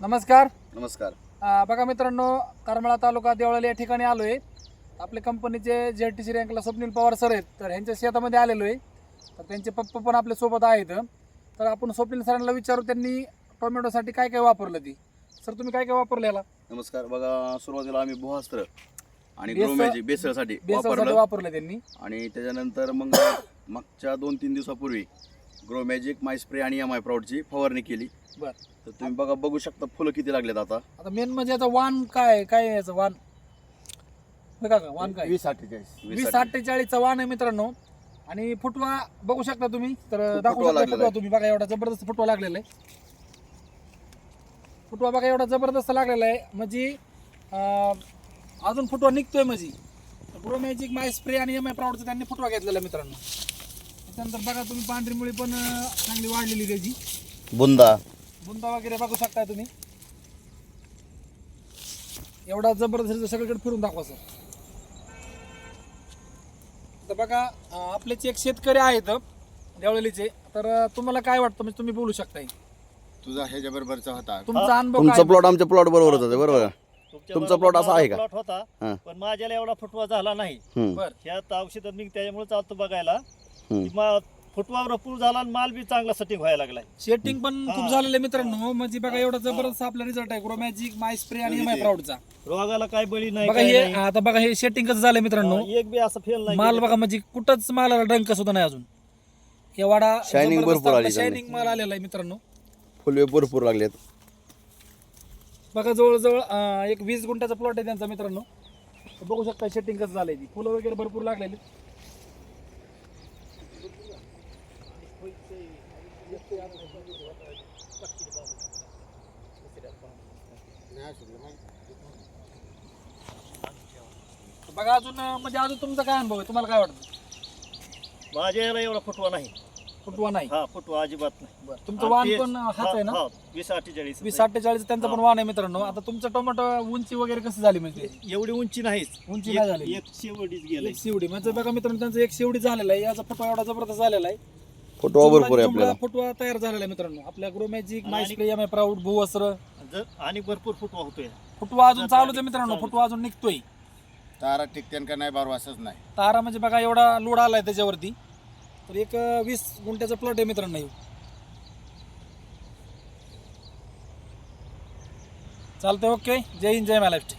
नमस्कार. नमस्कार. बघा मित्रांनो, करमाळा तालुका देवळाली या ठिकाणी आलो आहे. आपल्या कंपनीचे ZTC रँकला स्वप्नील पवार सर आहेत, तर ह्यांच्या शेतामध्ये आलेलो आहे. तर त्यांचे पप्पा पण आपल्या सोबत आहेत. तर आपण स्वप्नील सरांना विचारू, त्यांनी टोमॅटोसाठी काय काय वापरलं ती. सर तुम्ही काय काय वापरलं याला? नमस्कार. बघा, सुरुवातीला आम्ही भुआस्त्र आणि बेसल- ग्रोमॅजिक बेसळसाठी बेससाठी वापरलं त्यांनी. आणि त्याच्यानंतर मग मागच्या 2-3 दिवसापूर्वी ग्रोमॅजिक माय स्प्रे आणि MI प्राऊडची फवारणी केली. बर. तर तुम्ही बघू शकता फुलं किती लागलेत आता. आता मेन म्हणजे याचा वाण काय काय आहे याचं वाण बघा का, वाण काय 2048चा वाण आहे मित्रांनो. आणि फुटवा बघू शकता तुम्ही, तर दाखवू फुटवा शकता लागलेला फुटवा आहे. तुम्ही बघा, एवढा जबरदस्त फुटवा लागलेला आहे. फुटवा बघा एवढा जबरदस्त लागलेला आहे, म्हणजे अजून फुटवा निघतोय. म्हणजे ग्रोमॅजिक माय स्प्रे आणि MI प्राऊडचा त्यांनी फुटवा घेतलेला मित्रांनो. त्यानंतर बघा तुम्ही पांढरी मुळी पण चांगली वाढलेली त्याची, बुंदा बुंदा वगैरे बघू शकता तुम्ही. एवढा जबरदस्त सगळीकडे फिरून दाखवा सर. तर बघा आपलेच एक शेतकरी आहेत देवळलीचे, तर तुम्हाला काय वाटतं, म्हणजे तुम्ही बोलू शकता. तुझा ह्याच्या बरोबरचा होता. तुमचा अनुभव तुमचा काय? प्लॉट आमच्या प्लॉट बरोबरच आहे, बरोबर का? तुमचा प्लॉट असा आहे का? प्लॉट होता, हां. पण माझ्याला एवढा फुटवा झाला नाही. बर. ह्यात औषध मी त्याच्यामुळे चालतो बघायला हम्म. की फुटवा भरपूर झाला आणि माल बी चांगला सेटिंग व्हायला लागलाय. शेटिंग पण खूप झालेलं आहे मित्रांनो. म्हणजे बघा एवढा जबरदस्त आपला रिझल्ट आहे ग्रोमॅजिक माय स्प्रे आणि MI प्राऊडचा. रोगाला काय बळी नाही, बघा काय हे नाही. आता बघा हे शेटिंग कसं झालंय मित्रांनो. एक बी असं फेल नाही माल गेलं. बघा, म्हणजे कुठंच मालाला डंक सुद्धा नाही अजून. एवढा Shining भरपूर आली शायनिंग माल आलेला आहे मित्रांनो. फुले भरपूर लागलेत. बघा जवळजवळ एक 20 गुंठ्याचा प्लॉट आहे त्यांचा मित्रांनो. तर बघू शकता शेटिंग कसं झालंय, ती फुलं वगैरे भरपूर लागलेली. बघा अजून म्हणजे अजून तुमचा काय अनुभव आहे, तुम्हाला काय वाटतं? माझ्याला एवढा फुटवा नाही. फुटवा नाही. हा, फुटवा अजिबात नाही. तुमचं वाण पण हाच आहे ना? 20-48 20-48 त्यांचा पण वाण आहे मित्रांनो. आता तुमचं टोमॅटो उंची वगैरे कशी झाली, म्हणजे एवढी उंची नाहीच. उंची नाही झाली. एक शेवटीच गेले. एक शिवडी म्हणजे बघा मित्रांनो, त्यांचं एक शिवडी झालेला आहे. याचा फुटवा एवढा जबरदस्त झालेला आहे. फुटवा भरपूर आहे जुमला आपल्याला. फुटवा तयार झालेला आहे मित्रांनो. आपल्या ग्रोमॅजिक आणि- माय स्प्रे MI प्राऊड भूवस्त्र आणि भरपूर फुटवा होतोय. फुटवा अजून चालूच आहे मित्रांनो. फुटवा अजून निघतोय. तारा टिकतेन का नाही बार वासच नाही. तारा म्हणजे बघा एवढा लोड आलाय त्याच्यावरती. तर एक 20 गुंठ्याचा प्लॉट आहे मित्रांनो. चालतंय, ओके. जय हिंद, जय महाराष्ट्र.